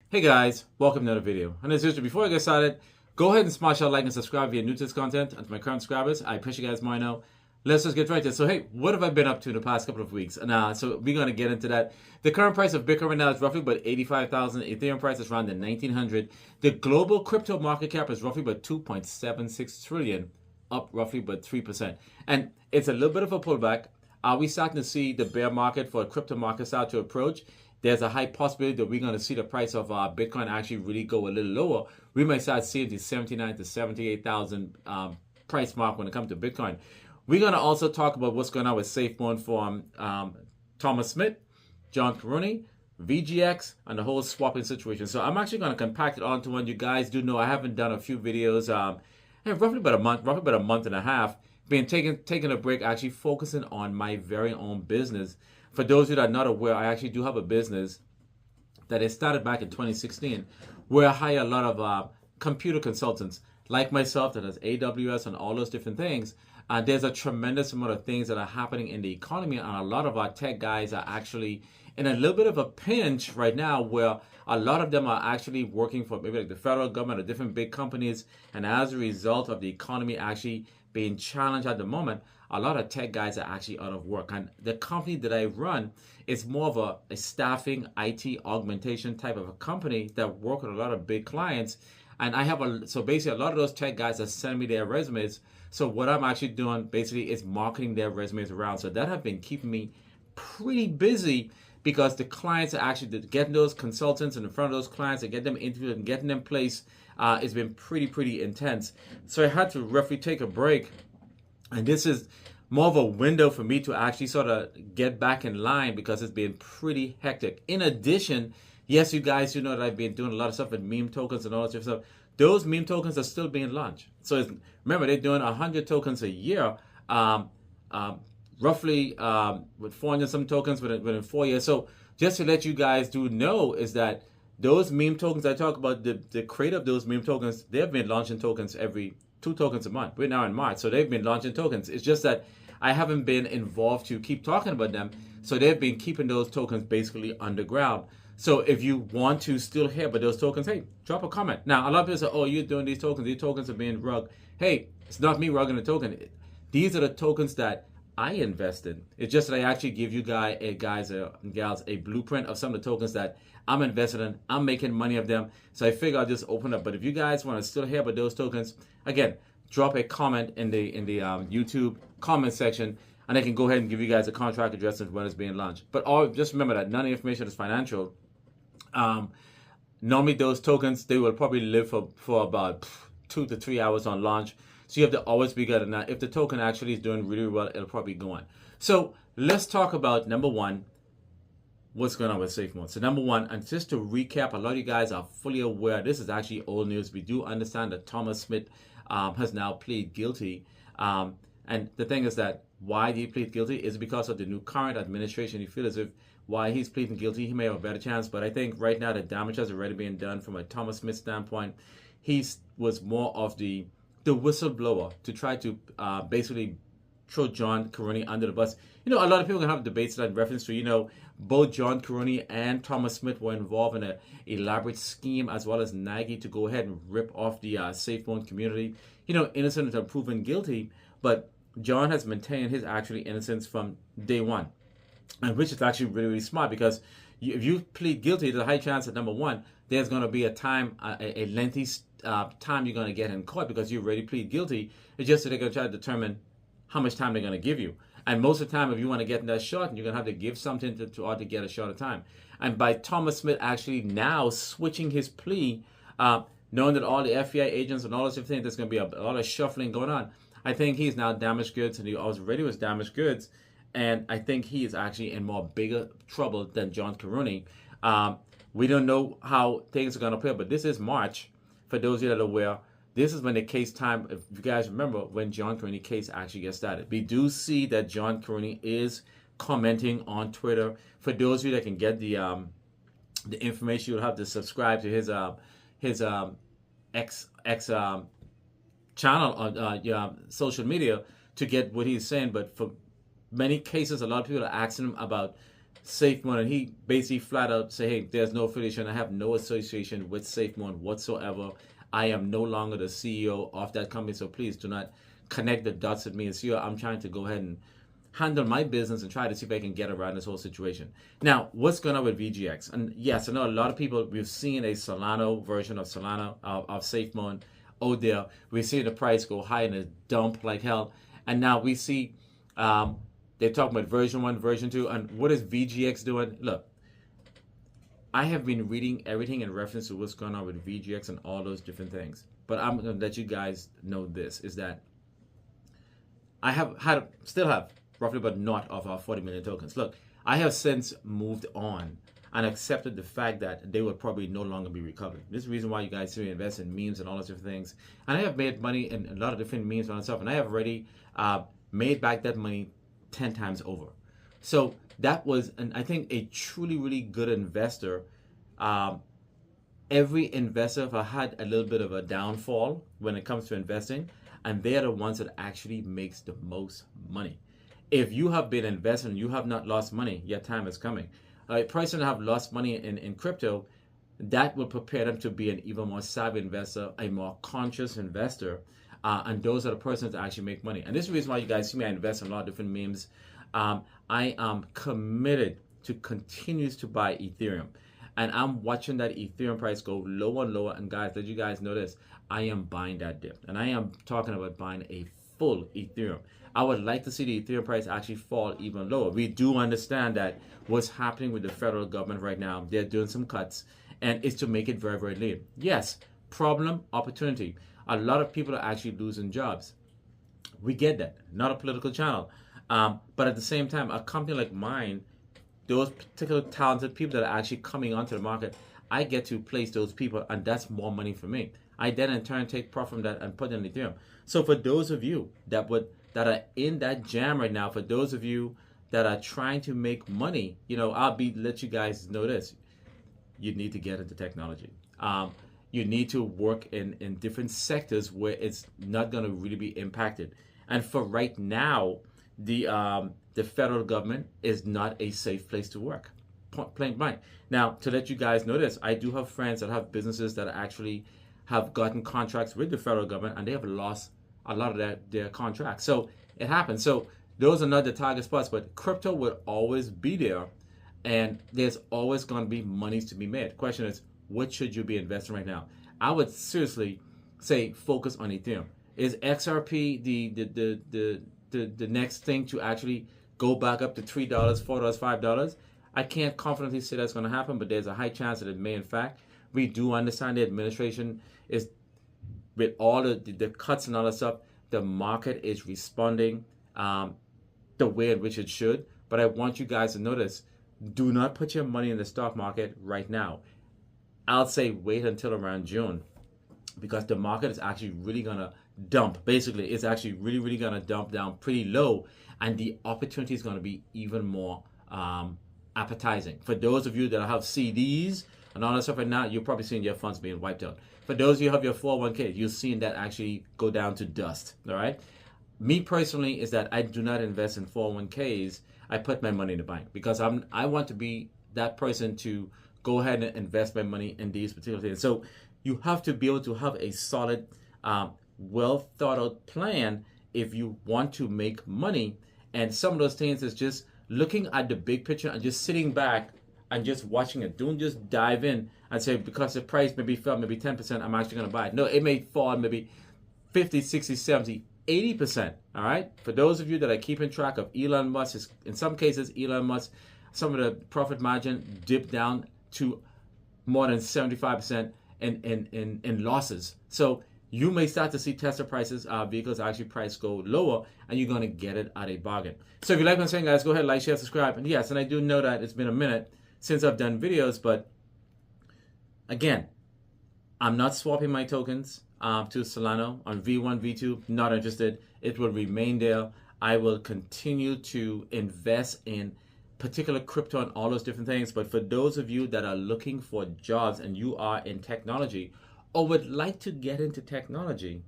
Hey guys, welcome to another video. And as usual, before I get started, go ahead and smash that like and subscribe if you're new to this content. And to my current subscribers, I appreciate you guys more now. Let's just get right to it. So hey, what have I been up to the past couple of weeks? And so we're going to get into that. The current price of Bitcoin right now is roughly about 85,000. Ethereum price is around the 1900. The global crypto market cap is roughly about 2.76 trillion, up roughly about 3%. And it's a little bit of a pullback. Are we starting to see the bear market for crypto markets start to approach? There's a high possibility that we're going to see the price of Bitcoin actually really go a little lower. We might start seeing the 79 to 78,000 price mark when it comes to Bitcoin. We're going to also talk about what's going on with Safemoon for Thomas Smith, John Karuni, VGX, and the whole swapping situation. So I'm actually going to compact it onto one. You guys do know I haven't done a few videos, roughly about a month and a half. Been taking a break, actually focusing on my very own business. For those of you that are not aware, I actually do have a business that I started back in 2016 where I hire a lot of computer consultants like myself that has AWS and all those different things. There's a tremendous amount of things that are happening in the economy, and a lot of our tech guys are actually in a little bit of a pinch right now where a lot of them are actually working for maybe like the federal government or different big companies, and as a result of the economy actually being challenged at the moment, a lot of tech guys are actually out of work. And the company that I run is more of a staffing IT augmentation type of a company that work with a lot of big clients. And so basically a lot of those tech guys are sending me their resumes. So what I'm actually doing basically is marketing their resumes around. So that have been keeping me pretty busy because the clients are actually getting those consultants in front of those clients and get them interviewed and getting them placed. It's been pretty intense. So I had to roughly take a break. And this is more of a window for me to actually sort of get back in line because it's been pretty hectic. In addition, yes, you guys, you know that I've been doing a lot of stuff with meme tokens and all that stuff. Those meme tokens are still being launched. So remember, they're doing 100 tokens a year, roughly with 400 some tokens within 4 years. So just to let you guys know is that those meme tokens I talk about, the creator of those meme tokens, they've been launching tokens every 2 tokens a month. We're now in March, so they've been launching tokens. It's just that I haven't been involved to keep talking about them, so they've been keeping those tokens basically underground. So if you want to still hear about those tokens, hey, drop a comment. Now, a lot of people say, oh, you're doing these tokens are being rugged. Hey, it's not me rugging the token. These are the tokens that I invest in. It's just that I actually give you guys and gals a blueprint of some of the tokens that I'm invested in. I'm making money of them. So I figure I'll just open up. But if you guys want to still hear about those tokens, again, drop a comment in the YouTube comment section, and I can go ahead and give you guys a contract address of when it's being launched. But just remember that none of the information is financial. Normally those tokens, they will probably live for about 2 to 3 hours on launch. So you have to always be good. And if the token actually is doing really well, it'll probably go on. So let's talk about number one, what's going on with Safemoon. So number one, and just to recap, a lot of you guys are fully aware, this is actually old news. We do understand that Thomas Smith has now pleaded guilty. And the thing is that why did he plead guilty is because of the new current administration. You feel as if why he's pleading guilty, he may have a better chance. But I think right now the damage has already been done from a Thomas Smith standpoint. He was more of the whistleblower to try to basically throw John Karuni under the bus. You know, a lot of people can have debates that in reference to, you know, both John Karuni and Thomas Smith were involved in an elaborate scheme, as well as Nagy, to go ahead and rip off the Safemoon community. You know, innocent until proven guilty, but John has maintained his actually innocence from day one, and which is actually really smart because if you plead guilty, there's a high chance that number one, there's going to be a lengthy time you're going to get in court because you already plead guilty. It's just that they're going to try to determine how much time they're going to give you. And most of the time, if you want to get in that short, you're going to have to give something to get a shorter time. And by Thomas Smith actually now switching his plea, knowing that all the FBI agents and all this different things, there's going to be a lot of shuffling going on, I think he's now damaged goods, and he already was damaged goods. And I think he is actually in more bigger trouble than John Karuni. We don't know how things are going to play, but this is March. For those of you that are aware, this is when the case time, if you guys remember, when John Karuni case actually gets started. We do see that John Karuni is commenting on Twitter. For those of you that can get the information, you'll have to subscribe to his X channel on social media to get what he's saying. But for many cases, a lot of people are asking him about Safemoon, and he basically flat out say, hey, there's no affiliation. I have no association with Safemoon whatsoever. I am no longer the CEO of that company, so please do not connect the dots with me and see. I'm trying to go ahead and handle my business and try to see if I can get around this whole situation. Now, what's going on with VGX? And yes, I know a lot of people, we've seen a Solana version of Solana, of Safemoon out there. We've seen the price go high and it dump like hell. And now we see they're talking about version 1, version 2. And what is VGX doing? Look, I have been reading everything in reference to what's going on with VGX and all those different things. But I'm going to let you guys know this, is that I still have roughly about naught of our 40 million tokens. Look, I have since moved on and accepted the fact that they will probably no longer be recovered. This is the reason why you guys see me invest in memes and all those different things. And I have made money in a lot of different memes and stuff, and I have already made back that money 10 times over. So that was, and I think, a truly, really good investor. Every investor, if I had a little bit of a downfall when it comes to investing, and they're the ones that actually makes the most money. If you have been investing and you have not lost money, your time is coming. A person that have lost money in crypto, that will prepare them to be an even more savvy investor, a more conscious investor, and those are the persons that actually make money. And this is the reason why you guys see me, I invest in a lot of different memes. I am committed to continues to buy Ethereum. And I'm watching that Ethereum price go lower and lower. And guys, let you guys know this, I am buying that dip. And I am talking about buying a full Ethereum. I would like to see the Ethereum price actually fall even lower. We do understand that what's happening with the federal government right now, they're doing some cuts, and it's to make it very, very lean. Yes, problem, opportunity. A lot of people are actually losing jobs. We get that. Not a political channel. But at the same time, a company like mine, those particular talented people that are actually coming onto the market, I get to place those people, and that's more money for me. I then in turn take profit from that and put it in Ethereum. So for those of you that are in that jam right now, for those of you that are trying to make money, let you guys know this. You need to get into technology. You need to work in different sectors where it's not going to really be impacted. And for right now, the federal government is not a safe place to work. Plain blank. Now, to let you guys know this, I do have friends that have businesses that actually have gotten contracts with the federal government, and they have lost a lot of their contracts. So it happens. So those are not the target spots, but crypto will always be there, and there's always going to be monies to be made. The question is, what should you be investing right now? I would seriously say focus on Ethereum. Is XRP the next thing to actually go back up to $3, $4, $5? I can't confidently say that's going to happen, but there's a high chance that it may. In fact, we do understand the administration is, with all the cuts and all that stuff, the market is responding the way in which it should. But I want you guys to notice, do not put your money in the stock market right now. I'll say wait until around June, because the market is actually really going to dump. Basically, it's actually really, really going to dump down pretty low, and the opportunity is going to be even more appetizing. For those of you that have CDs and all that stuff right now, you're probably seeing your funds being wiped out. For those of you who have your 401k, you're seeing that actually go down to dust. All right. Me personally is that I do not invest in 401ks. I put my money in the bank because I want to be that person to go ahead and invest my money in these particular things. So you have to be able to have a solid, well thought out plan if you want to make money. And some of those things is just looking at the big picture and just sitting back and just watching it. Don't just dive in and say, because the price maybe fell maybe 10%, I'm actually going to buy it. No, it may fall maybe 50, 60, 70, 80%. All right. For those of you that are keeping track of Elon Musk, in some cases, Elon Musk, some of the profit margin dipped down to more than 75% in losses. So you may start to see Tesla prices, vehicles actually price go lower, and you're going to get it at a bargain. So if you like what I'm saying, guys, go ahead, like, share, subscribe. And yes, and I do know that it's been a minute since I've done videos, but again, I'm not swapping my tokens to Solana on V1, V2, not interested. It will remain there. I will continue to invest in particular crypto and all those different things. But for those of you that are looking for jobs and you are in technology or would like to get into technology,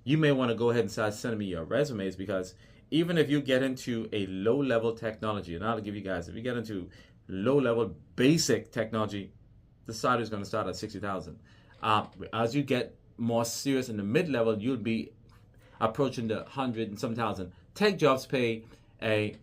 you may want to go ahead and start sending me your resumes, because even if you get into a low-level technology, and I'll give you guys, if you get into low-level basic technology, the salary is going to start at 60,000. As you get more serious in the mid-level, you'll be approaching the 100 and some thousand. Tech jobs pay a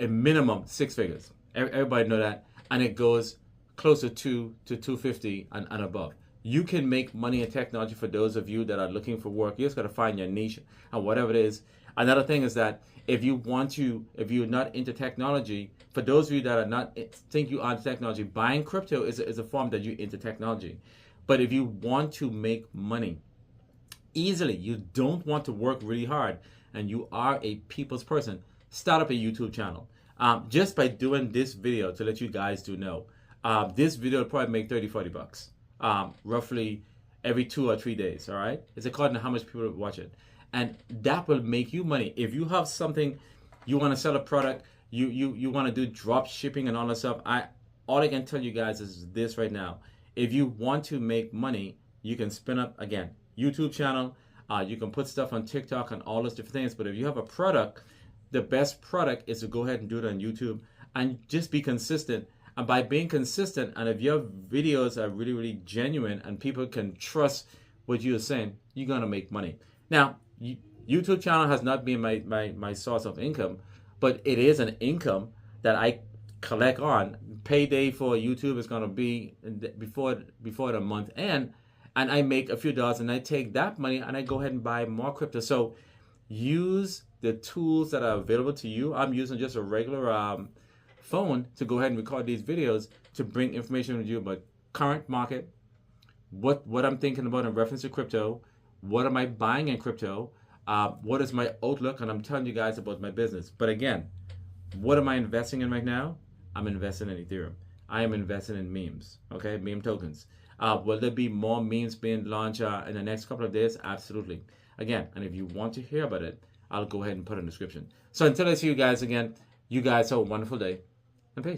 minimum 6 figures. Everybody know that, and it goes closer to 250 and above. You can make money in technology for those of you that are looking for work. You just got to find your niche and whatever it is. Another thing is that if you're not into technology, for those of you that are not think you are into technology, buying crypto is a form that you're into technology. But if you want to make money easily, you don't want to work really hard, and you are a people's person, start up a YouTube channel. Just by doing this video, to let you guys know, this video will probably make 30-40 bucks, roughly every 2 or 3 days. All right, it's according to how much people watch it, and that will make you money. If you have something, you want to sell a product, you want to do drop shipping and all that stuff, all I can tell you guys is this right now. If you want to make money, you can spin up, again, YouTube channel. You can put stuff on TikTok and all those different things. But if you have a product, the best product is to go ahead and do it on YouTube and just be consistent. And by being consistent, and if your videos are really, really genuine and people can trust what you're saying, you're going to make money. Now, YouTube channel has not been my source of income, but it is an income that I collect on. Payday for YouTube is going to be before the month end, and I make a few dollars, and I take that money and I go ahead and buy more crypto. So use the tools that are available to you. I'm using just a regular phone to go ahead and record these videos to bring information to you about current market, what I'm thinking about in reference to crypto, what am I buying in crypto, what is my outlook, and I'm telling you guys about my business. But again, what am I investing in right now? I'm investing in Ethereum. I am investing in memes, okay, meme tokens. Will there be more memes being launched in the next couple of days? Absolutely. Again, and if you want to hear about it, I'll go ahead and put it in the description. So until I see you guys again, you guys have a wonderful day, and peace.